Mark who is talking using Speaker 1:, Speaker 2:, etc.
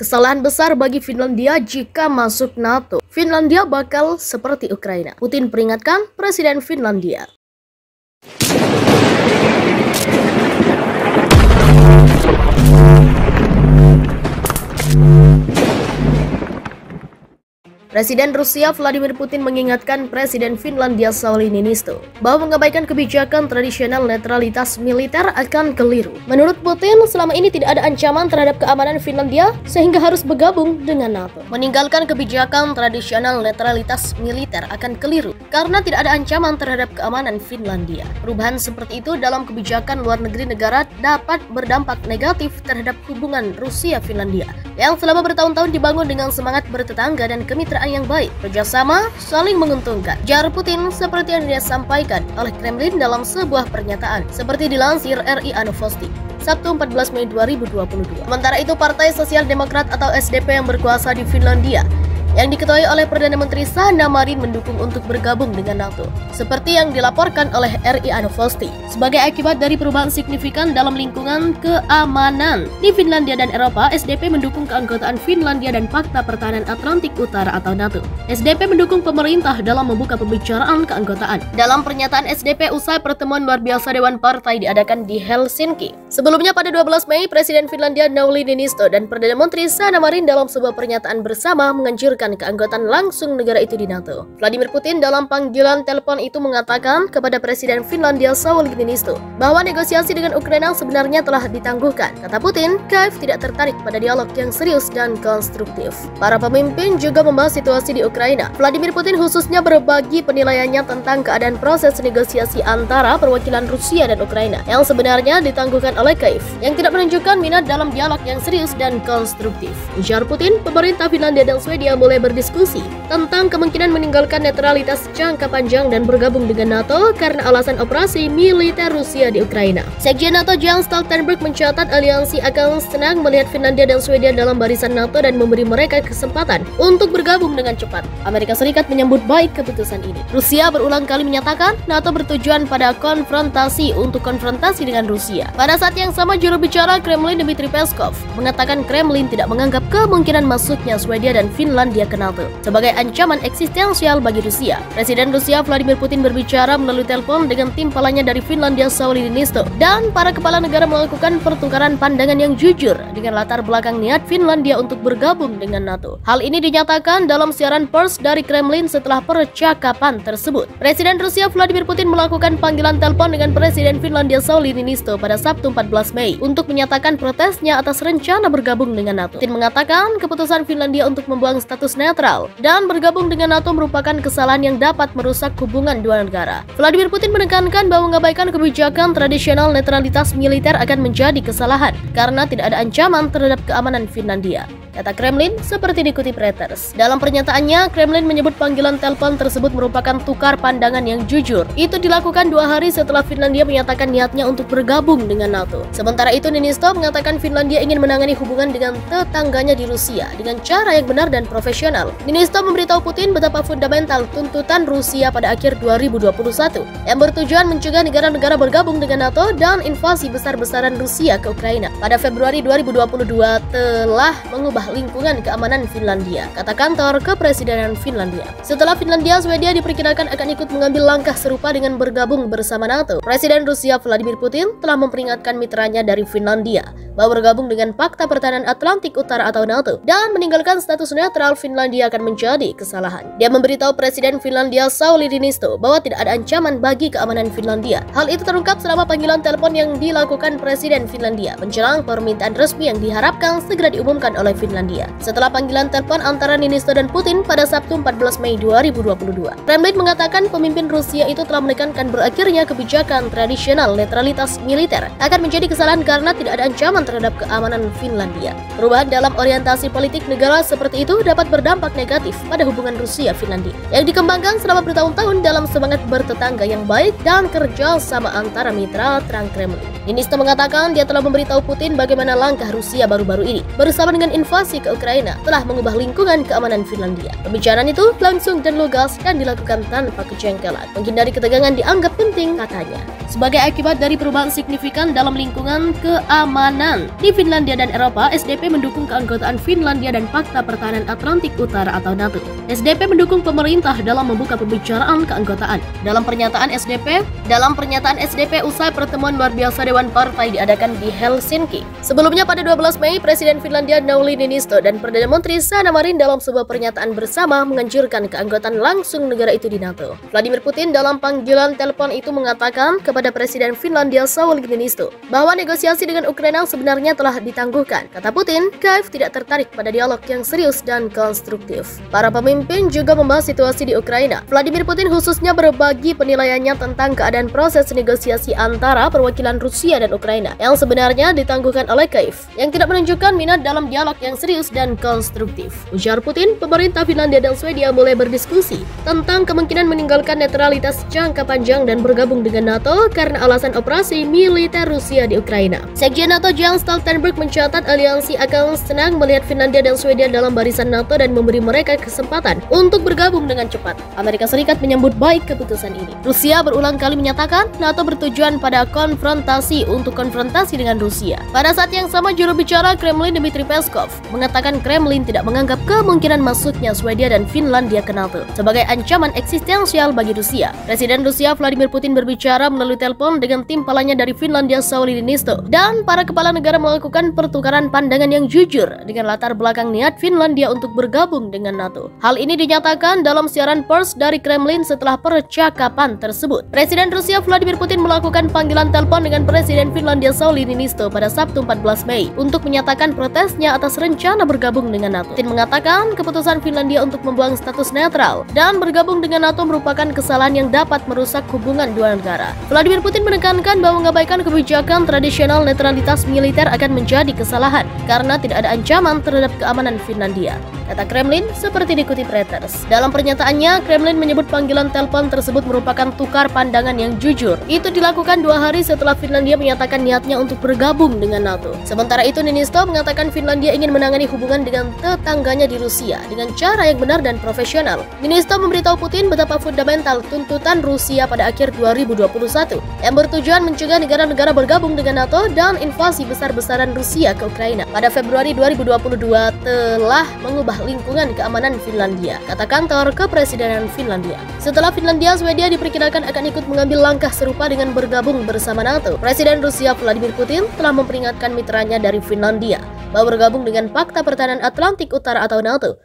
Speaker 1: Kesalahan besar bagi Finlandia jika masuk NATO. Finlandia bakal seperti Ukraina. Putin peringatkan Presiden Finlandia. Presiden Rusia Vladimir Putin mengingatkan Presiden Finlandia Sauli Niinisto bahwa mengabaikan kebijakan tradisional netralitas militer akan keliru. Menurut Putin, selama ini tidak ada ancaman terhadap keamanan Finlandia sehingga harus bergabung dengan NATO. Meninggalkan kebijakan tradisional netralitas militer akan keliru karena tidak ada ancaman terhadap keamanan Finlandia. Perubahan seperti itu dalam kebijakan luar negeri negara dapat berdampak negatif terhadap hubungan Rusia-Finlandia yang selama bertahun-tahun dibangun dengan semangat bertetangga dan kemitraan yang baik, kerjasama saling menguntungkan. Jar Putin seperti yang dia sampaikan oleh Kremlin dalam sebuah pernyataan, seperti dilansir RIA Novosti Sabtu 14 Mei 2022. Sementara itu, Partai Sosial Demokrat atau SDP yang berkuasa di Finlandia yang diketuai oleh Perdana Menteri Sanna Marin mendukung untuk bergabung dengan NATO, seperti yang dilaporkan oleh RIA Novosti. Sebagai akibat dari perubahan signifikan dalam lingkungan keamanan di Finlandia dan Eropa, SDP mendukung keanggotaan Finlandia dan Pakta Pertahanan Atlantik Utara atau NATO. SDP mendukung pemerintah dalam membuka pembicaraan keanggotaan. Dalam pernyataan SDP usai pertemuan luar biasa Dewan Partai diadakan di Helsinki. Sebelumnya pada 12 Mei, Presiden Finlandia Sauli Niinisto dan Perdana Menteri Sanna Marin dalam sebuah pernyataan bersama menganjurkan keanggotaan langsung negara itu di NATO. Vladimir Putin dalam panggilan telepon itu mengatakan kepada Presiden Finlandia Sauli Niinisto bahwa negosiasi dengan Ukraina sebenarnya telah ditangguhkan. Kata Putin, Kiev tidak tertarik pada dialog yang serius dan konstruktif. Para pemimpin juga membahas situasi di Ukraina. Vladimir Putin khususnya berbagi penilaiannya tentang keadaan proses negosiasi antara perwakilan Rusia dan Ukraina yang sebenarnya ditangguhkan oleh Kiev yang tidak menunjukkan minat dalam dialog yang serius dan konstruktif. Ujar Putin, pemerintah Finlandia dan Swedia mulai berdiskusi tentang kemungkinan meninggalkan netralitas jangka panjang dan bergabung dengan NATO karena alasan operasi militer Rusia di Ukraina. Sekjen NATO Jens Stoltenberg mencatat aliansi akan senang melihat Finlandia dan Swedia dalam barisan NATO dan memberi mereka kesempatan untuk bergabung dengan cepat. Amerika Serikat menyambut baik keputusan ini. Rusia berulang kali menyatakan NATO bertujuan pada konfrontasi untuk konfrontasi dengan Rusia. Pada saat yang sama, juru bicara Kremlin Dmitry Peskov mengatakan Kremlin tidak menganggap kemungkinan masuknya Swedia dan Finlandia ke NATO sebagai ancaman eksistensial bagi Rusia. Presiden Rusia Vladimir Putin berbicara melalui telepon dengan timpalannya dari Finlandia Sauli Niinisto dan para kepala negara melakukan pertukaran pandangan yang jujur dengan latar belakang niat Finlandia untuk bergabung dengan NATO. Hal ini dinyatakan dalam siaran pers dari Kremlin setelah percakapan tersebut. Presiden Rusia Vladimir Putin melakukan panggilan telepon dengan Presiden Finlandia Sauli Niinisto pada Sabtu 14 Mei untuk menyatakan protesnya atas rencana bergabung dengan NATO. Putin mengatakan keputusan Finlandia untuk membuang status netral dan bergabung dengan NATO merupakan kesalahan yang dapat merusak hubungan dua negara. Vladimir Putin menekankan bahwa mengabaikan kebijakan tradisional netralitas militer akan menjadi kesalahan karena tidak ada ancaman terhadap keamanan Finlandia, kata Kremlin seperti dikutip Reuters. Dalam pernyataannya, Kremlin menyebut panggilan telepon tersebut merupakan tukar pandangan yang jujur. Itu dilakukan 2 hari setelah Finlandia menyatakan niatnya untuk bergabung dengan NATO. Sementara itu, Niinisto mengatakan Finlandia ingin menangani hubungan dengan tetangganya di Rusia dengan cara yang benar dan profesional. Niinisto memberitahu Putin betapa fundamental tuntutan Rusia pada akhir 2021 yang bertujuan mencegah negara-negara bergabung dengan NATO dan invasi besar-besaran Rusia ke Ukraina pada Februari 2022 telah mengubah lingkungan keamanan Finlandia, kata kantor kepresidenan Finlandia. Setelah Finlandia, Swedia diperkirakan akan ikut mengambil langkah serupa dengan bergabung bersama NATO. Presiden Rusia Vladimir Putin telah memperingatkan mitranya dari Finlandia bahwa bergabung dengan Pakta Pertahanan Atlantik Utara atau NATO dan meninggalkan status netral Finlandia akan menjadi kesalahan. Dia memberitahu Presiden Finlandia Sauli Niinisto bahwa tidak ada ancaman bagi keamanan Finlandia. Hal itu terungkap selama panggilan telepon yang dilakukan Presiden Finlandia menjelang permintaan resmi yang diharapkan segera diumumkan oleh Finlandia. Setelah panggilan telepon antara Niinisto dan Putin pada Sabtu 14 Mei 2022, Kremlin mengatakan pemimpin Rusia itu telah menekankan berakhirnya kebijakan tradisional netralitas militer akan menjadi kesalahan karena tidak ada ancaman terhadap keamanan Finlandia. Perubahan dalam orientasi politik negara seperti itu dapat berdampak negatif pada hubungan Rusia-Finlandia yang dikembangkan selama bertahun-tahun dalam semangat bertetangga yang baik dan kerja sama antara mitra terang Kremlin. Niinisto mengatakan dia telah memberitahu Putin bagaimana langkah Rusia baru-baru ini bersama dengan invasi ke Ukraina telah mengubah lingkungan keamanan Finlandia. Pembicaraan itu langsung dan lugas dan dilakukan tanpa kejengkelan. Menghindari ketegangan dianggap penting, katanya. Sebagai akibat dari perubahan signifikan dalam lingkungan keamanan di Finlandia dan Eropa, SDP mendukung keanggotaan Finlandia dan Pakta Pertahanan Atlantik Utara atau NATO. SDP mendukung pemerintah dalam membuka pembicaraan keanggotaan. Dalam pernyataan SDP usai pertemuan luar biasa Dewan Partai diadakan di Helsinki. Sebelumnya pada 12 Mei, Presiden Finlandia Sauli Niinisto dan Perdana Menteri Sanna Marin dalam sebuah pernyataan bersama menganjurkan keanggotaan langsung negara itu di NATO. Vladimir Putin dalam panggilan telepon itu mengatakan kepada Presiden Finlandia Sauli Niinisto bahwa negosiasi dengan Ukraina sebenarnya telah ditangguhkan. Kata Putin, Kiev tidak tertarik pada dialog yang serius dan konstruktif. Para pemimpin juga membahas situasi di Ukraina. Vladimir Putin khususnya berbagi penilaiannya tentang keadaan proses negosiasi antara perwakilan Rusia dan Ukraina yang sebenarnya ditangguhkan oleh Kiev, yang tidak menunjukkan minat dalam dialog yang serius dan konstruktif. Ujar Putin, pemerintah Finlandia dan Swedia mulai berdiskusi tentang kemungkinan meninggalkan netralitas jangka panjang dan bergabung dengan NATO karena alasan operasi militer Rusia di Ukraina. Sekjen NATO Jens Stoltenberg mencatat aliansi akan senang melihat Finlandia dan Swedia dalam barisan NATO dan memberi mereka kesempatan untuk bergabung dengan cepat. Amerika Serikat menyambut baik keputusan ini. Rusia berulang kali menyatakan NATO bertujuan pada konfrontasi untuk konfrontasi dengan Rusia. Pada saat yang sama, juru bicara Kremlin Dmitry Peskov mengatakan Kremlin tidak menganggap kemungkinan masuknya Swedia dan Finlandia ke NATO sebagai ancaman eksistensial bagi Rusia. Presiden Rusia Vladimir Putin berbicara melalui telepon dengan timpalannya dari Finlandia Sauli Niinisto dan para kepala negara melakukan pertukaran pandangan yang jujur dengan latar belakang niat Finlandia untuk bergabung dengan NATO. Hal ini dinyatakan dalam siaran pers dari Kremlin setelah percakapan tersebut. Presiden Rusia Vladimir Putin melakukan panggilan telepon dengan Presiden Finlandia Sauli Niinisto pada Sabtu 14 Mei untuk menyatakan protesnya atas rencana bergabung dengan NATO. Putin mengatakan keputusan Finlandia untuk membuang status netral dan bergabung dengan NATO merupakan kesalahan yang dapat merusak hubungan dua negara. Vladimir Putin menekankan bahwa mengabaikan kebijakan tradisional netralitas militer akan menjadi kesalahan karena tidak ada ancaman terhadap keamanan Finlandia, kata Kremlin seperti dikutip Reuters. Dalam pernyataannya, Kremlin menyebut panggilan telepon tersebut merupakan tukar pandangan yang jujur. Itu dilakukan 2 hari setelah Finlandia menyatakan niatnya untuk bergabung dengan NATO. Sementara itu, Niinisto mengatakan Finlandia ingin menangani hubungan dengan tetangganya di Rusia dengan cara yang benar dan profesional. Niinisto memberitahu Putin betapa fundamental tuntutan Rusia pada akhir 2021 yang bertujuan mencegah negara-negara bergabung dengan NATO dan invasi besar-besaran Rusia ke Ukraina pada Februari 2022 telah mengubah lingkungan keamanan Finlandia, kata kantor kepresidenan Finlandia. Setelah Finlandia, Swedia diperkirakan akan ikut mengambil langkah serupa dengan bergabung bersama NATO. Presiden Rusia Vladimir Putin telah memperingatkan mitranya dari Finlandia bahwa bergabung dengan Pakta Pertahanan Atlantik Utara atau NATO